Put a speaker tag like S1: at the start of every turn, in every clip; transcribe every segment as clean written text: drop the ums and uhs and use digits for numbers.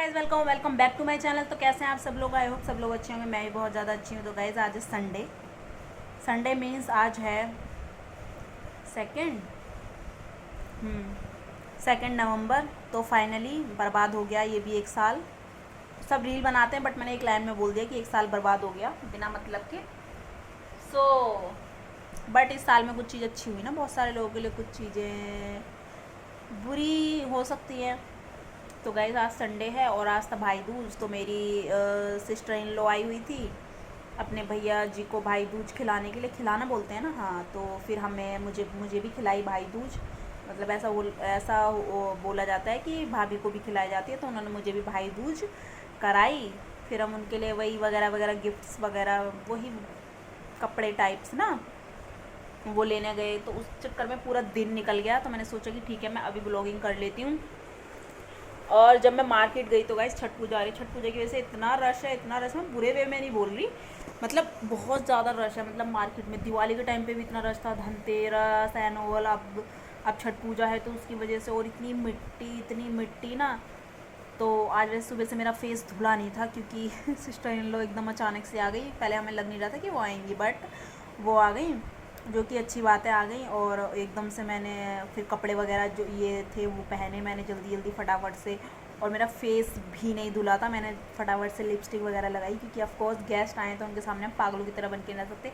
S1: Guys welcome back to my channel. तो कैसे हैं आप सब लोग? आई होप सब लोग अच्छे होंगे। मैं भी बहुत ज़्यादा अच्छी हूँ। तो गाइज आज है संडे। संडे मीन्स आज है सेकेंड 2 नवंबर। तो फाइनली बर्बाद हो गया ये भी एक साल। सब रील बनाते हैं बट मैंने एक लाइन में बोल दिया कि एक साल बर्बाद हो गया बिना मतलब के। बट इस साल में कुछ चीज़ अच्छी हुई ना, बहुत सारे लोगों के लिए कुछ चीज़ें बुरी हो सकती हैं। तो गाइस आज संडे है और आज था भाई दूज। तो मेरी सिस्टर इन लॉ आई हुई थी अपने भैया जी को भाई दूज खिलाने के लिए। खिलाना बोलते हैं ना, हाँ। तो फिर हमें मुझे भी खिलाई भाई दूज। मतलब बोला जाता है कि भाभी को भी खिलाई जाती है। तो उन्होंने मुझे भी भाई दूज कराई। फिर हम उनके लिए वही वगैरह वगैरह गिफ्ट्स वगैरह, वही कपड़े टाइप्स ना, वो लेने गए। तो उस चक्कर में पूरा दिन निकल गया। तो मैंने सोचा कि ठीक है मैं अभी ब्लॉगिंग कर लेती हूँ। और जब मैं मार्केट गई तो गाइस छठ पूजा आ रही। छठ पूजा की वजह से इतना रश है, इतना रश। मैं बुरे वे में नहीं बोल रही, मतलब बहुत ज़्यादा रश है। मतलब मार्केट में दिवाली के टाइम पे भी इतना रश था, धनतेरस एनुअल, अब छठ पूजा है तो उसकी वजह से। और इतनी मिट्टी ना। तो आज वैसे सुबह से मेरा फेस धुला नहीं था क्योंकि सिस्टर इन लॉ एकदम अचानक से आ गई। पहले हमें लग नहीं रहा था कि वो आएंगी, बट वो आ गई, जो कि अच्छी बात है, आ गई। और एकदम से मैंने फिर कपड़े वगैरह जो ये थे वो पहने मैंने जल्दी जल्दी फटाफट से। और मेरा फेस भी नहीं धुला था, मैंने फटाफट से लिपस्टिक वगैरह लगाई क्योंकि ऑफ कोर्स गेस्ट आए तो उनके सामने हम पागलों की तरह बन के नहीं रह सकते।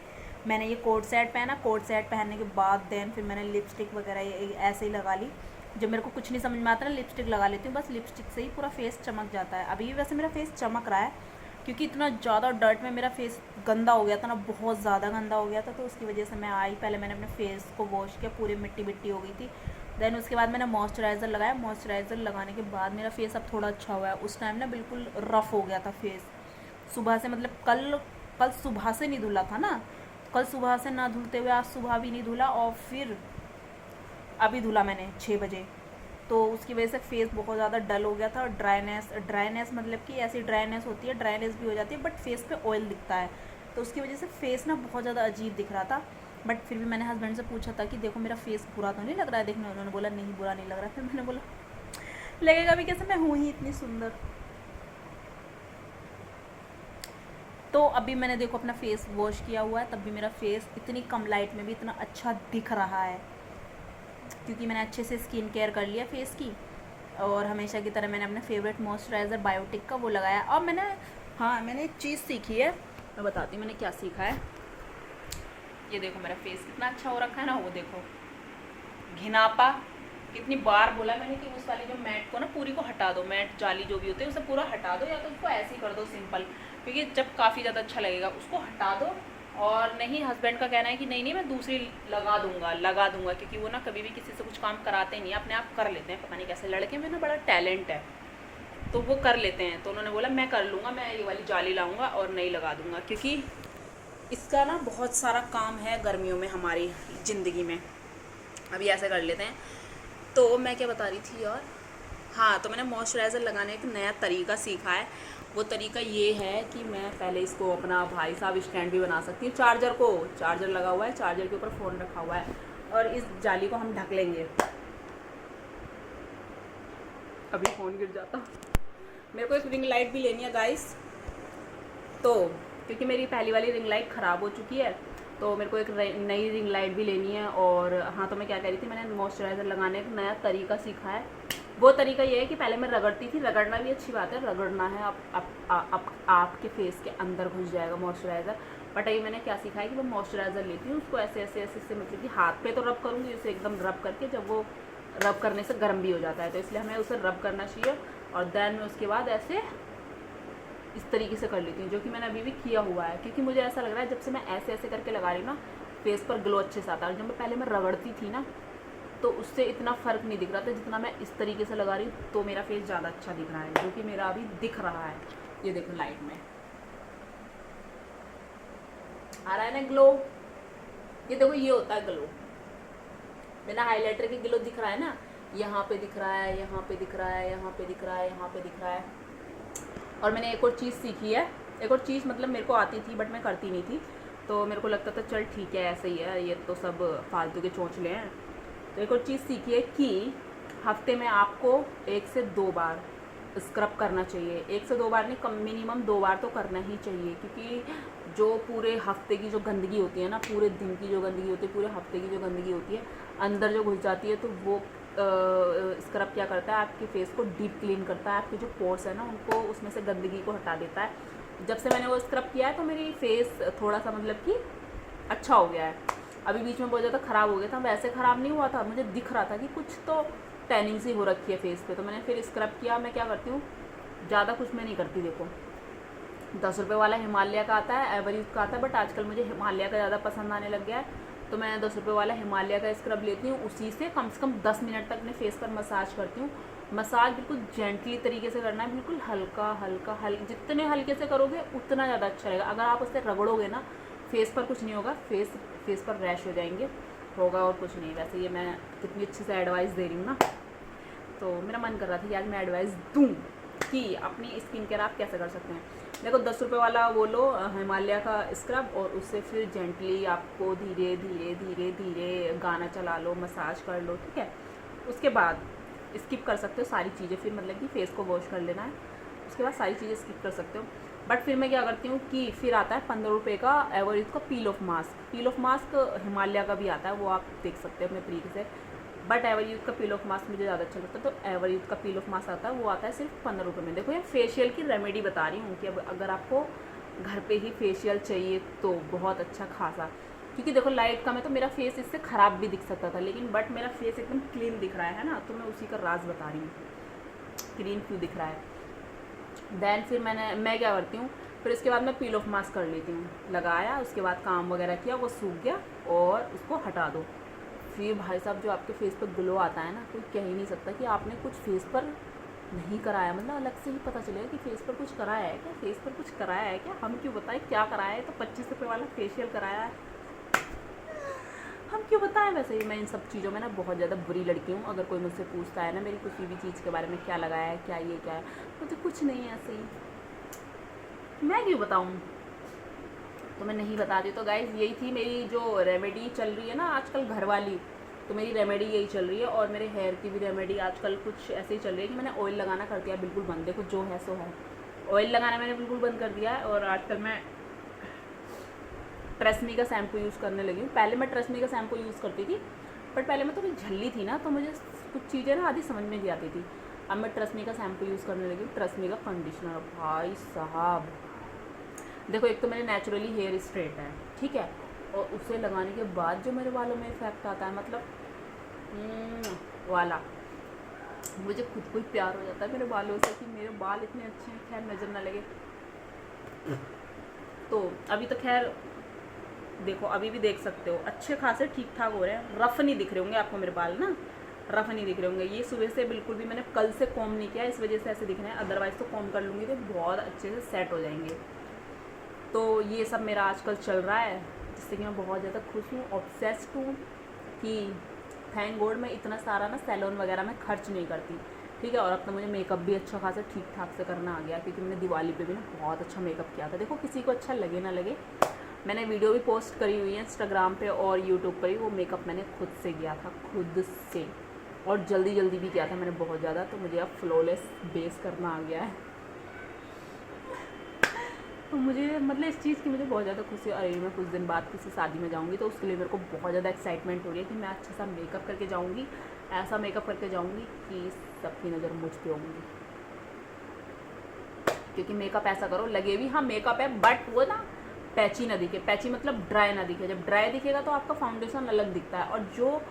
S1: मैंने ये कोट सेट पहना, कोट सेट पहनने के बाद देन फिर मैंने लिपस्टिक वगैरह ऐसे ही लगा ली। जब मेरे को कुछ नहीं समझ में आता ना, लिपस्टिक लगा लेती हूँ। बस लिपस्टिक से ही पूरा फेस चमक जाता है। अभी भी वैसे मेरा फेस चमक रहा है क्योंकि इतना ज़्यादा डर्ट में मेरा फेस गंदा हो गया था ना, बहुत ज़्यादा गंदा हो गया था। तो उसकी वजह से मैं आई, पहले मैंने अपने फेस को वॉश किया, पूरी मिट्टी मिट्टी हो गई थी। देन उसके बाद मैंने मॉइस्चराइज़र लगाया। मॉइस्चराइज़र लगाने के बाद मेरा फेस अब थोड़ा अच्छा हुआ है। उस टाइम ना बिल्कुल रफ़ हो गया था फेस सुबह से। मतलब कल सुबह से नहीं धुला था ना, कल सुबह से ना धुलते हुए आज सुबह भी नहीं धुला। और फिर अभी धुला मैंने 6 बजे। तो उसकी वजह से फेस बहुत ज़्यादा डल हो गया था। और ड्राइनेस मतलब कि ऐसी ड्राइनेस होती है, ड्राइनेस भी हो जाती है बट फेस पे ऑयल दिखता है। तो उसकी वजह से फेस ना बहुत ज़्यादा अजीब दिख रहा था। बट फिर भी मैंने हस्बैंड से पूछा था कि देखो मेरा फेस बुरा तो नहीं लग रहा है देखने। उन्होंने बोला नहीं बुरा नहीं लग रहा है। फिर मैंने बोला लगेगा भी कैसे, मैं हूँ ही इतनी सुंदर। तो अभी मैंने देखो अपना फेस वॉश किया हुआ है, तब भी मेरा फेस इतनी कम लाइट में भी इतना अच्छा दिख रहा है क्योंकि मैंने अच्छे से स्किन केयर कर लिया फेस की। और हमेशा की तरह मैंने अपना फेवरेट मॉइस्चराइज़र बायोटिक का वो लगाया। और मैंने एक चीज़ सीखी है, मैं बताती हूँ मैंने क्या सीखा है। ये देखो मेरा फेस कितना अच्छा हो रखा है ना, वो देखो घिनापा। कितनी बार बोला मैंने कि उस वाली जो मैट को ना पूरी को हटा दो, मैट जाली जो भी होती है उसे पूरा हटा दो, या तो उसको ऐसे ही कर दो सिंपल, क्योंकि जब काफ़ी ज़्यादा अच्छा लगेगा उसको हटा दो। और नहीं, हस्बैंड का कहना है कि नहीं मैं दूसरी लगा दूंगा क्योंकि वो ना कभी भी किसी से कुछ काम कराते नहीं, अपने आप कर लेते हैं। पता नहीं कैसे, लड़के में ना बड़ा टैलेंट है तो वो कर लेते हैं। तो उन्होंने बोला मैं कर लूँगा, मैं ये वाली जाली लाऊंगा और नहीं लगा दूंगा क्योंकि इसका ना बहुत सारा काम है गर्मियों में हमारी ज़िंदगी में। अभी ऐसे कर लेते हैं। तो मैं क्या बता रही थी यार, हाँ, तो मैंने मॉइस्चराइज़र लगाने का नया तरीका सीखा है। वो तरीका ये है कि मैं पहले इसको अपना भाई साहब स्टैंड भी बना सकती हूँ। चार्जर लगा हुआ है, चार्जर के ऊपर फ़ोन रखा हुआ है और इस जाली को हम ढक लेंगे। अभी फ़ोन गिर जाता। मेरे को एक रिंग लाइट भी लेनी है गाइस, तो क्योंकि मेरी पहली वाली रिंग लाइट ख़राब हो चुकी है तो मेरे को एक नई रिंग लाइट भी लेनी है। और हाँ, तो मैं क्या कह रही थी, मैंने मॉइस्चराइज़र लगाने का नया तरीका सीखा है। वो तरीका ये है कि पहले मैं रगड़ती थी, रगड़ना भी अच्छी बात है, रगड़ना है। आपके फेस के अंदर घुस जाएगा मॉइस्चराइज़र। बट अभी मैंने क्या सीखा है कि मैं मॉइस्चराइज़र लेती हूँ, उसको ऐसे ऐसे ऐसे मतलब कि हाथ पे तो रब करूँगी, उसे एकदम रब करके, जब वो रब करने से गर्म भी हो जाता है तो इसलिए हमें उसे रब करना चाहिए। और देन मैं उसके बाद ऐसे इस तरीके से कर लेती हूँ, जो कि मैंने अभी भी किया हुआ है क्योंकि मुझे ऐसा लग रहा है जब से मैं ऐसे ऐसे करके लगा रही हूँ ना, फेस पर ग्लो अच्छे से आता है। जब मैं पहले रगड़ती थी ना तो उससे इतना फ़र्क नहीं दिख रहा था जितना मैं इस तरीके से लगा रही हूँ। तो मेरा फेस ज़्यादा अच्छा दिख रहा है, जो कि मेरा अभी दिख रहा है। ये देखो लाइट में आ रहा है ना ग्लो। ये देखो, ये होता है ग्लो। बिना हाइलाइटर के ग्लो दिख रहा है ना, यहाँ पे दिख रहा है, यहाँ पे दिख रहा है, यहाँ पे दिख रहा है, यहाँ पे दिख रहा है। और मैंने एक और चीज़ सीखी है, एक और चीज़ मतलब मेरे को आती थी बट मैं करती नहीं थी। तो मेरे को लगता था चल ठीक है ऐसे ही है, ये तो सब फालतू के चोंचले हैं। तो एक और चीज़ सीखी है कि हफ्ते में आपको 1 से 2 बार स्क्रब करना चाहिए। 1 से 2 बार नहीं, कम मिनिमम 2 बार तो करना ही चाहिए, क्योंकि जो पूरे हफ्ते की जो गंदगी होती है ना, पूरे दिन की जो गंदगी होती है, पूरे हफ्ते की जो गंदगी होती है अंदर जो घुस जाती है, तो वो स्क्रब क्या करता है, आपके फेस को डीप क्लीन करता है, आपके जो पोर्स है ना उनको, उसमें से गंदगी को हटा देता है। जब से मैंने वो स्क्रब किया है तो मेरी फेस थोड़ा सा मतलब कि अच्छा हो गया है। अभी बीच में बहुत ज़्यादा ख़राब हो गया था, वैसे ख़राब नहीं हुआ था, मुझे दिख रहा था कि कुछ तो टैनिंग सी हो रखी है फेस पे, तो मैंने फिर स्क्रब किया। मैं क्या करती हूँ, ज़्यादा कुछ मैं नहीं करती। देखो 10 रुपये वाला हिमालय का आता है, एवरयूथ का आता है, बट आजकल मुझे हिमालय का ज़्यादा पसंद आने लग गया है, तो मैं 10 रुपये वाला हिमालय का स्क्रब लेती हूँ। उसी से कम 10 मिनट तक अपने फेस पर मसाज करती हूँ। मसाज बिल्कुल जेंटली तरीके से करना है, बिल्कुल हल्का हल्का जितने हल्के से करोगे उतना ज़्यादा अच्छा रहेगा। अगर आप उससे रगड़ोगे ना, फेस पर कुछ नहीं होगा, फेस पर रैश हो जाएंगे, होगा और कुछ नहीं। वैसे ये मैं कितनी अच्छी से एडवाइस दे रही हूँ ना, तो मेरा मन कर रहा था कि आज मैं एडवाइस दूँ कि अपनी स्किन केयर आप कैसे कर सकते हैं। देखो 10 रुपये वाला वो लो हिमालय का स्क्रब, और उससे फिर जेंटली आपको धीरे धीरे धीरे धीरे गाना चला लो, मसाज कर लो, ठीक है। उसके बाद स्किप कर सकते हो सारी चीज़ें, फिर मतलब कि फेस को वॉश कर लेना है, उसके बाद सारी चीज़ें स्किप कर सकते हो। बट फिर मैं क्या करती हूँ कि फिर आता है 15 रुपये का एवरयूथ का पील of mask. Peel of mask Himalaya का भी आता है, वो आप देख सकते हो अपने तरीके से, बट एवरयूथ का पील ऑफ मास्क मुझे ज़्यादा अच्छा लगता है। तो एवरयूथ का पील ऑफ मास्क आता है, वो आता है सिर्फ 15 रुपये में। देखो ये फेशियल की रेमेडी बता रही हूँ कि अब अगर आपको घर पे ही फेशियल चाहिए तो बहुत अच्छा खासा, क्योंकि देखो लाइट का में तो मेरा फेस इससे ख़राब भी दिख सकता था, लेकिन बट मेरा फेस एकदम क्लीन दिख रहा है ना, तो मैं उसी का राज बता रही हूँ क्लीन क्यों दिख रहा है। देन फिर मैं क्या करती हूँ, फिर इसके बाद मैं पील ऑफ मास्क कर लेती हूँ, लगाया, उसके बाद काम वगैरह किया, वो सूख गया और उसको हटा दो। फिर भाई साहब जो आपके फेस पर ग्लो आता है ना, कोई कह ही नहीं सकता कि आपने कुछ फेस पर नहीं कराया, मतलब अलग से ही पता चलेगा कि फेस पर कुछ कराया है क्या, फेस पर कुछ कराया है क्या, हम क्यों बताएं क्या कराया है। तो 25 रुपये वाला फेशियल कराया है, हम क्यों बताएं। वैसे ही मैं इन सब चीज़ों में ना बहुत ज़्यादा बुरी लड़की हूँ। अगर कोई मुझसे पूछता है ना मेरी किसी भी चीज़ के बारे में, क्या लगाया है, क्या ये क्या है, मुझे कुछ नहीं है, ऐसे ही मैं क्यों बताऊँ, तो मैं नहीं बताती। तो गाइज़ यही थी मेरी जो रेमेडी चल रही है ना आजकल घर वाली, तो मेरी रेमेडी यही चल रही है। और मेरे हेयर की भी रेमेडी आजकल कुछ ऐसे ही चल रही है कि मैंने ऑयल लगाना कर दिया बिल्कुल बंद। देखो जो है सो है, ऑयल लगाना मैंने बिल्कुल बंद कर दिया है, और आजकल मैं ट्रेसमी का शैम्पू यूज़ करने लगी हूँ। पहले मैं ट्रेसमी का शैम्पू यूज़ करती थी, बट पहले मैं थोड़ी झल्ली थी ना, तो मुझे कुछ चीज़ें ना आधी समझ में नहीं आती थी। अब मैं ट्रेसमी का शैम्पू यूज़ करने लगी हूँ, ट्रेसमी का कंडीशनर। भाई साहब देखो, एक तो मेरे नेचुरली हेयर स्ट्रेट है, ठीक है, और उसे लगाने के बाद जो मेरे बालों में इफेक्ट आता है, मतलब वाला, मुझे खुद को ही प्यार हो जाता है मेरे बालों से कि मेरे बाल इतने अच्छे हैं। खैर नज़र ना लगे, तो अभी तो खैर देखो, अभी भी देख सकते हो अच्छे खासे ठीक ठाक हो रहे हैं, रफ़ नहीं दिख रहे होंगे आपको मेरे बाल ना, रफ़ नहीं दिख रहे होंगे। ये सुबह से बिल्कुल भी मैंने कल से कॉम नहीं किया, इस वजह से ऐसे दिख रहे हैं, अदरवाइज़ तो कॉम कर लूँगी तो बहुत अच्छे से सेट हो जाएंगे। तो ये सब मेरा आजकल चल रहा है, जिससे कि मैं बहुत ज़्यादा खुश हूँ, ऑब्सेस्ड हूँ कि थैंक गॉड मैं इतना सारा ना सैलून वगैरह में खर्च नहीं करती, ठीक है। और अब तो मुझे मेकअप भी अच्छा खासा ठीक ठाक से करना आ गया, क्योंकि मैंने दिवाली पे भी ना बहुत अच्छा मेकअप किया था। देखो किसी को अच्छा लगे ना लगे, मैंने वीडियो भी पोस्ट करी हुई है इंस्टाग्राम पे और यूट्यूब पर भी। वो मेकअप मैंने खुद से किया था, खुद से, और जल्दी जल्दी भी किया था मैंने बहुत ज़्यादा, तो मुझे अब फ्लॉलेस बेस करना आ गया है। तो मुझे मतलब इस चीज़ की मुझे बहुत ज़्यादा खुशी है। अरे मैं कुछ दिन बाद किसी शादी में जाऊँगी, तो उसके लिए मेरे को बहुत ज़्यादा एक्साइटमेंट हो रही है कि मैं अच्छा सा मेकअप करके जाऊँगी, ऐसा मेकअप करके जाऊँगी कि सबकी नज़र मुझ पे होंगी। क्योंकि मेकअप ऐसा करो लगे भी हाँ मेकअप है, बट वो ना पैची ना दिखे, पैची मतलब ड्राई ना दिखे। जब ड्राई दिखेगा तो आपका फाउंडेशन अलग दिखता है, और जो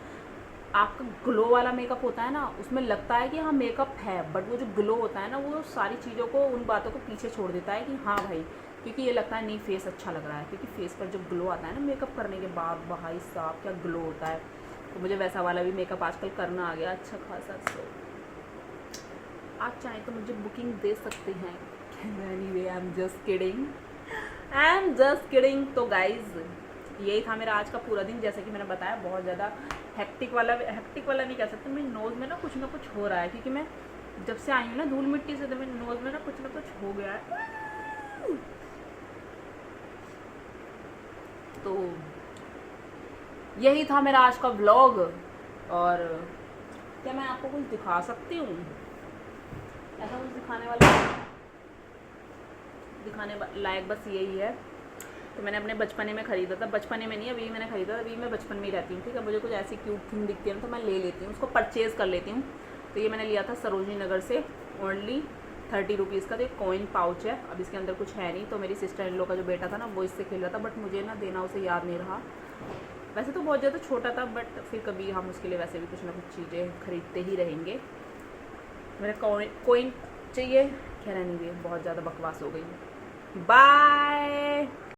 S1: आपका ग्लो वाला मेकअप होता है ना, उसमें लगता है कि हाँ मेकअप है, बट वो जो ग्लो होता है ना, वो सारी चीज़ों को, उन बातों को पीछे छोड़ देता है कि हाँ भाई, क्योंकि ये लगता है नहीं फेस अच्छा लग रहा है। क्योंकि फेस पर जब ग्लो आता है ना मेकअप करने के बाद, भाई साहब क्या ग्लो होता है। तो मुझे वैसा वाला भी मेकअप आजकल करना आ गया अच्छा खासा। सो आप चाहें तो मुझे बुकिंग दे सकते हैं। Anyway I am just kidding, I am just kidding. तो गाइज यही था मेरा आज का पूरा दिन। जैसे कि मैंने बताया बहुत ज़्यादा हेक्टिक वाला नहीं कह सकते, मेरी नोज़ में ना कुछ हो रहा है, क्योंकि मैं जब से आई हूँ ना धूल मिट्टी से, तो मेरी नोज़ में ना कुछ हो गया है। तो यही था मेरा आज का व्लॉग। और क्या मैं आपको कुछ दिखा सकती हूँ? ऐसा कुछ दिखाने लायक बस यही है। तो मैंने अपने बचपने में ख़रीदा था, बचपने में नहीं अभी मैंने ख़रीदा था, अभी मैं बचपन में ही रहती हूँ, ठीक है। मुझे कुछ ऐसी क्यूट थिंग दिखती है ना तो मैं ले लेती हूँ, उसको परचेज़ कर लेती हूँ। तो ये मैंने लिया था सरोजनी नगर से, ओनली 30 रुपीज़ का। तो एक कॉइन पाउच है, अब इसके अंदर कुछ है नहीं। तो मेरी सिस्टर इन लॉ का जो बेटा था ना वो इससे खेल रहा था, बट मुझे ना देना उसे याद नहीं रहा। वैसे तो बहुत ज़्यादा छोटा था, बट फिर कभी हम उसके लिए वैसे भी कुछ ना कुछ चीज़ें खरीदते ही रहेंगे। मेरा कॉइन चाहिए, खैर नहीं, बहुत ज़्यादा बकवास हो गई। बाय।